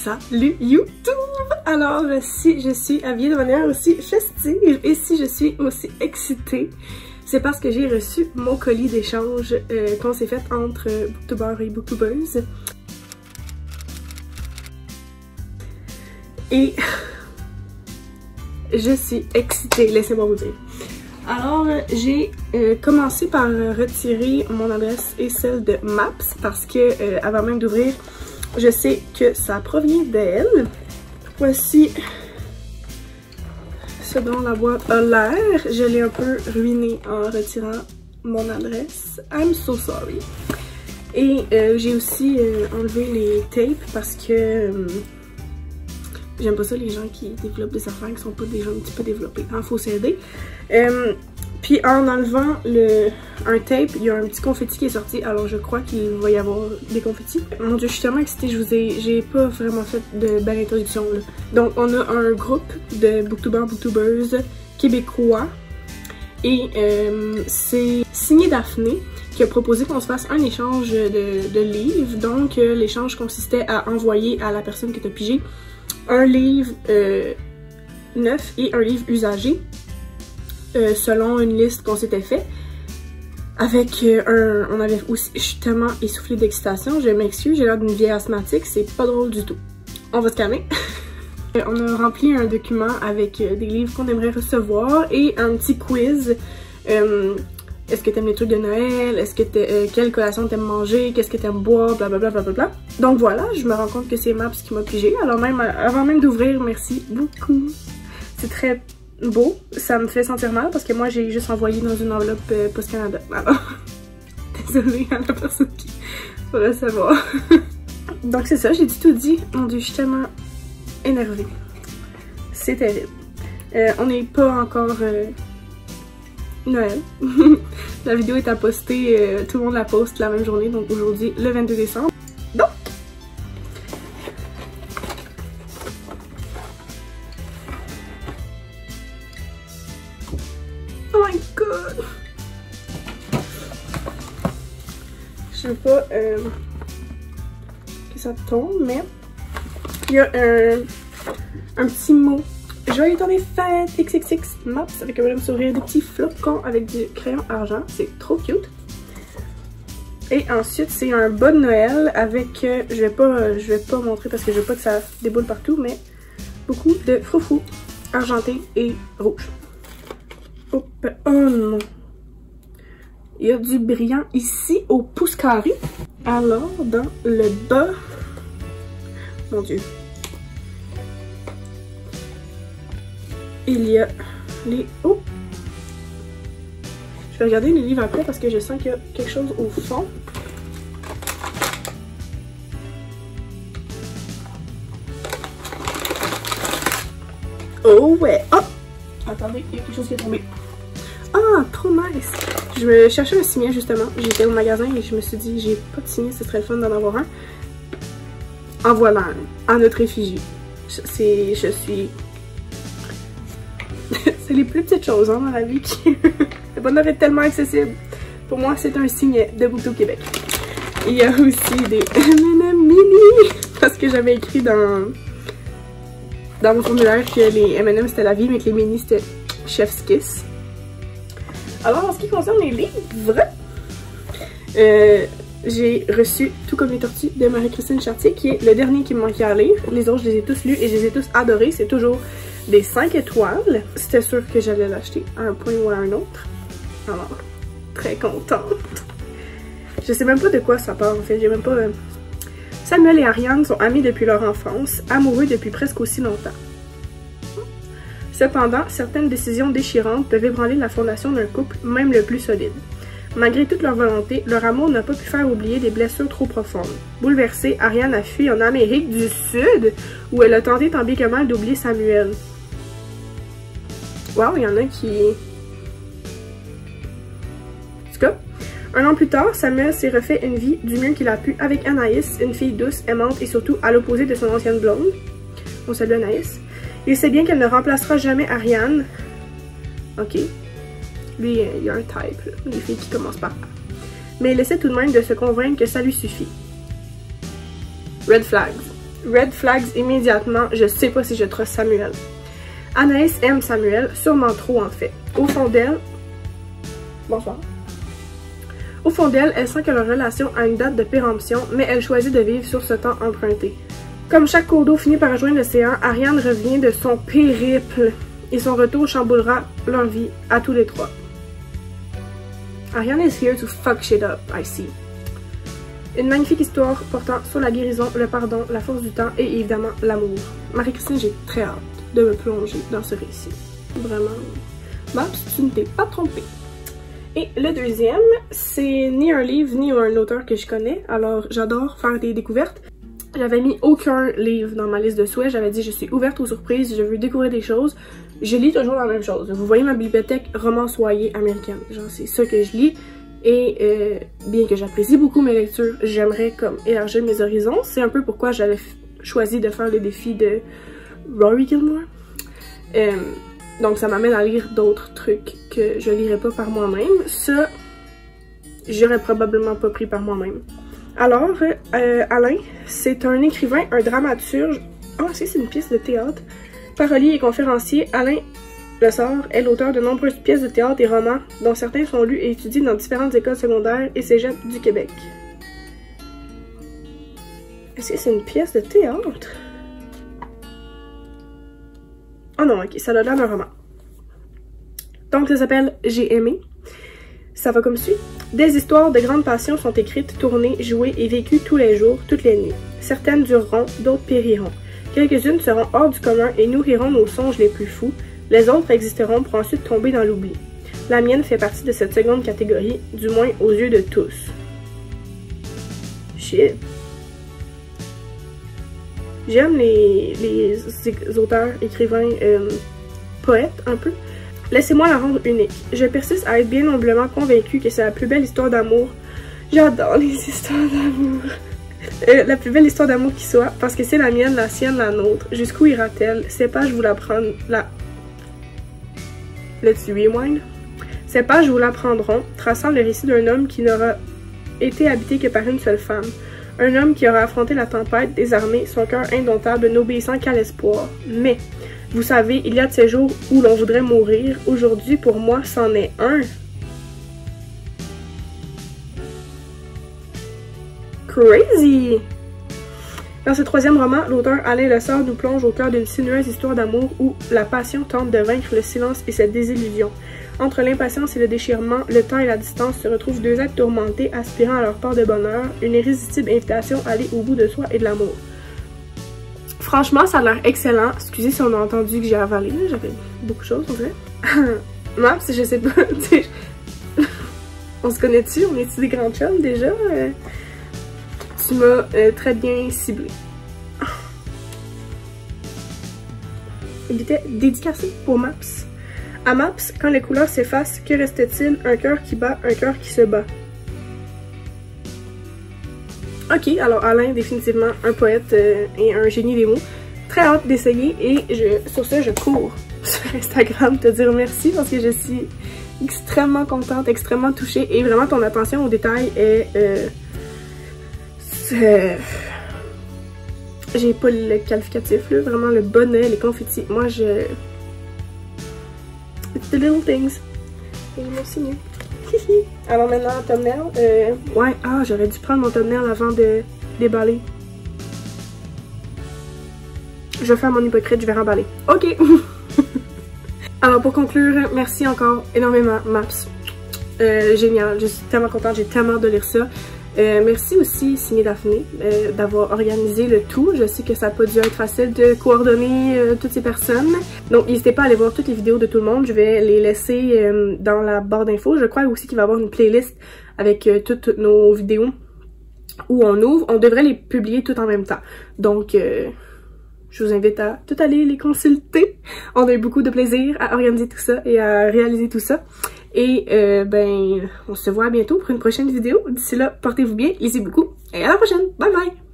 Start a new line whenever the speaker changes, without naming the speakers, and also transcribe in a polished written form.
Salut YouTube! Alors, si je suis habillée de manière aussi festive et si je suis aussi excitée, c'est parce que j'ai reçu mon colis d'échange qu'on s'est fait entre booktubeurs et booktubeuses. Et je suis excitée, laissez-moi vous dire. Alors, j'ai commencé par retirer mon adresse et celle de Maps parce que avant même d'ouvrir, je sais que ça provient d'elle. Voici ce dont la boîte a l'air. Je l'ai un peu ruiné en retirant mon adresse. I'm so sorry. Et j'ai aussi enlevé les tapes parce que j'aime pas ça les gens qui développent des affaires qui sont pas des gens un petit peu développés. Hein, faut s'aider. Puis en enlevant un tape, il y a un petit confetti qui est sorti. Alors je crois qu'il va y avoir des confettis. Mon dieu, je suis tellement excitée, j'ai pas vraiment fait de belle introduction là. Donc on a un groupe de booktubeurs, booktubeuses québécois. Et c'est signé Daphné qui a proposé qu'on se fasse un échange de livres. Donc l'échange consistait à envoyer à la personne que t'as pigé un livre neuf et un livre usagé. Selon une liste qu'on s'était fait. Avec on avait aussi... Je suis tellement essoufflée d'excitation, je m'excuse, j'ai l'air d'une vieille asthmatique, c'est pas drôle du tout. On va se calmer. On a rempli un document avec des livres qu'on aimerait recevoir et un petit quiz. Est-ce que t'aimes les trucs de Noël? Est-ce que quelle collation t'aimes manger? Qu'est-ce que t'aimes boire? Blablabla, blablabla. Donc voilà, je me rends compte que c'est Maps qui m'a pigé. Alors même, avant même d'ouvrir, merci beaucoup. C'est très beau, ça me fait sentir mal parce que moi j'ai juste envoyé dans une enveloppe Post Canada. Alors, désolée à la personne qui va recevoir. Donc c'est ça, j'ai tout dit. Mon dieu, je suis tellement énervée. C'est terrible. On n'est pas encore Noël. La vidéo est à poster, tout le monde la poste la même journée, donc aujourd'hui le 22 décembre. Donc, oh my god! Je veux pas que ça tombe, mais il y a un petit mot. Joyeux temps des fêtes XXX Maps avec un bonhomme sourire, des petits flocons avec du crayon argent. C'est trop cute. Et ensuite, c'est un bas de Noël avec, je vais pas montrer parce que je veux pas que ça déboule partout, mais beaucoup de froufrous argentés et rouges. Hop, oh non. Il y a du brillant ici au pouce carré. Alors, dans le bas, mon dieu, il y a les... Oh! Je vais regarder les livres après parce que je sens qu'il y a quelque chose au fond. Oh ouais! Oh! Attendez, il y a quelque chose qui est tombé. Ah, trop nice! Je me cherchais un signet justement. J'étais au magasin et je me suis dit, j'ai pas de signet, ce serait le fun d'en avoir un. En voilà un, à notre effigie. Je suis... C'est les plus petites choses hein, dans la vie qui... Le bonheur est tellement accessible. Pour moi, c'est un signet de Booktube Québec. Il y a aussi des M&M mini. Parce que j'avais écrit dans mon formulaire que les M&M c'était la vie, mais que les mini c'était Chef's Kiss. Alors, en ce qui concerne les livres, j'ai reçu Tout comme les tortues de Marie-Christine Chartier, qui est le dernier qui me manquait à lire. Les autres, je les ai tous lus et je les ai tous adorés. C'est toujours des 5 étoiles. C'était sûr que j'allais l'acheter à un point ou à un autre. Alors, très contente. Je sais même pas de quoi ça parle en fait. J'ai même pas... Samuel et Ariane sont amis depuis leur enfance, amoureux depuis presque aussi longtemps. Cependant, certaines décisions déchirantes peuvent ébranler la fondation d'un couple, même le plus solide. Malgré toute leur volonté, leur amour n'a pas pu faire oublier des blessures trop profondes. Bouleversée, Ariane a fui en Amérique du Sud, où elle a tenté tant bien que mal d'oublier Samuel. Wow, il y en a qui... En tout cas, un an plus tard, Samuel s'est refait une vie du mieux qu'il a pu avec Anaïs, une fille douce, aimante et surtout à l'opposé de son ancienne blonde. On salue Anaïs. Il sait bien qu'elle ne remplacera jamais Ariane. Ok. Lui, il y a un type, là, les filles qui commencent par A. Mais il essaie tout de même de se convaincre que ça lui suffit. Red flags. Red flags immédiatement, je sais pas si je trust Samuel. Anaïs aime Samuel, sûrement trop en fait. Au fond d'elle... Bonsoir. Au fond d'elle, elle sent que leur relation a une date de péremption, mais elle choisit de vivre sur ce temps emprunté. Comme chaque cours d'eau finit par rejoindre l'océan, Ariane revient de son périple et son retour chamboulera leur vie à tous les trois. Ariane is here to fuck shit up, I see. Une magnifique histoire portant sur la guérison, le pardon, la force du temps et évidemment l'amour. Marie-Christine, j'ai très hâte de me plonger dans ce récit. Vraiment. Maps, tu ne t'es pas trompée. Et le deuxième, c'est ni un livre ni un auteur que je connais, alors j'adore faire des découvertes. J'avais mis aucun livre dans ma liste de souhaits, j'avais dit je suis ouverte aux surprises, je veux découvrir des choses. Je lis toujours la même chose. Vous voyez ma bibliothèque romançoyée américaine, genre c'est ça que je lis. Et bien que j'apprécie beaucoup mes lectures, j'aimerais comme élargir mes horizons. C'est un peu pourquoi j'avais choisi de faire le défi de Rory Gilmore. Donc ça m'amène à lire d'autres trucs que je lirais pas par moi-même. Ça, j'aurais probablement pas pris par moi-même. Alors, Alain, c'est un écrivain, un dramaturge. Ah, c'est une pièce de théâtre. Parolier et conférencier, Alain Lessard est l'auteur de nombreuses pièces de théâtre et romans, dont certains sont lus et étudiés dans différentes écoles secondaires et cégeps du Québec. Est-ce que c'est une pièce de théâtre? Oh non, ok, ça a l'air d'un roman. Donc, ça s'appelle J'ai aimé. Ça va comme suit. Des histoires de grande passion sont écrites, tournées, jouées et vécues tous les jours, toutes les nuits. Certaines dureront, d'autres périront. Quelques-unes seront hors du commun et nourriront nos songes les plus fous. Les autres existeront pour ensuite tomber dans l'oubli. La mienne fait partie de cette seconde catégorie, du moins aux yeux de tous. Shit. J'aime les auteurs, écrivains, poètes un peu. Laissez-moi la rendre unique. Je persiste à être bien humblement convaincue que c'est la plus belle histoire d'amour. J'adore les histoires d'amour. La plus belle histoire d'amour qui soit, parce que c'est la mienne, la sienne, la nôtre. Jusqu'où ira-t-elle? Ces pages vous l'apprendront. Let's rewind. Ces pages vous l'apprendront, traçant le récit d'un homme qui n'aura été habité que par une seule femme. Un homme qui aura affronté la tempête, désarmé, son cœur indomptable, n'obéissant qu'à l'espoir. Mais, vous savez, il y a de ces jours où l'on voudrait mourir. Aujourd'hui, pour moi, c'en est un. Crazy! Dans ce troisième roman, l'auteur Alain Lessard nous plonge au cœur d'une sinueuse histoire d'amour où la passion tente de vaincre le silence et cette désillusion. Entre l'impatience et le déchirement, le temps et la distance se retrouvent deux êtres tourmentés aspirant à leur part de bonheur, une irrésistible invitation à aller au bout de soi et de l'amour. Franchement, ça a l'air excellent. Excusez si on a entendu que j'ai avalé, j'avais beaucoup de choses, on dirait. Maps, je sais pas, on se connaît-tu? On est-tu des grands chums déjà? Tu m'as très bien ciblé. Il était dédicacé pour Maps. À Maps, quand les couleurs s'effacent, que reste-t-il? Un cœur qui bat, un cœur qui se bat. Ok, alors Alain, définitivement un poète et un génie des mots. Très hâte d'essayer et sur ce, je cours sur Instagram te dire merci parce que je suis extrêmement contente, extrêmement touchée et vraiment ton attention aux détails est... j'ai pas le qualificatif là, vraiment le bonnet, les confettis. Moi je... It's the little things. Et merci mieux. Alors maintenant, thumbnail. Ouais, j'aurais dû prendre mon thumbnail avant de déballer. Je vais faire mon hypocrite, je vais remballer. Ok! Alors pour conclure, merci encore énormément, Maps. Génial, je suis tellement contente, j'ai tellement hâte de lire ça. Merci aussi, Signé Daphné, d'avoir organisé le tout. Je sais que ça n'a pas dû être facile de coordonner toutes ces personnes. Donc, n'hésitez pas à aller voir toutes les vidéos de tout le monde. Je vais les laisser dans la barre d'infos. Je crois aussi qu'il va y avoir une playlist avec toutes nos vidéos où on ouvre. On devrait les publier toutes en même temps. Donc, je vous invite à tout aller les consulter. On a eu beaucoup de plaisir à organiser tout ça et à réaliser tout ça. Et ben, on se voit bientôt pour une prochaine vidéo. D'ici là, portez-vous bien, lisez beaucoup et à la prochaine. Bye bye!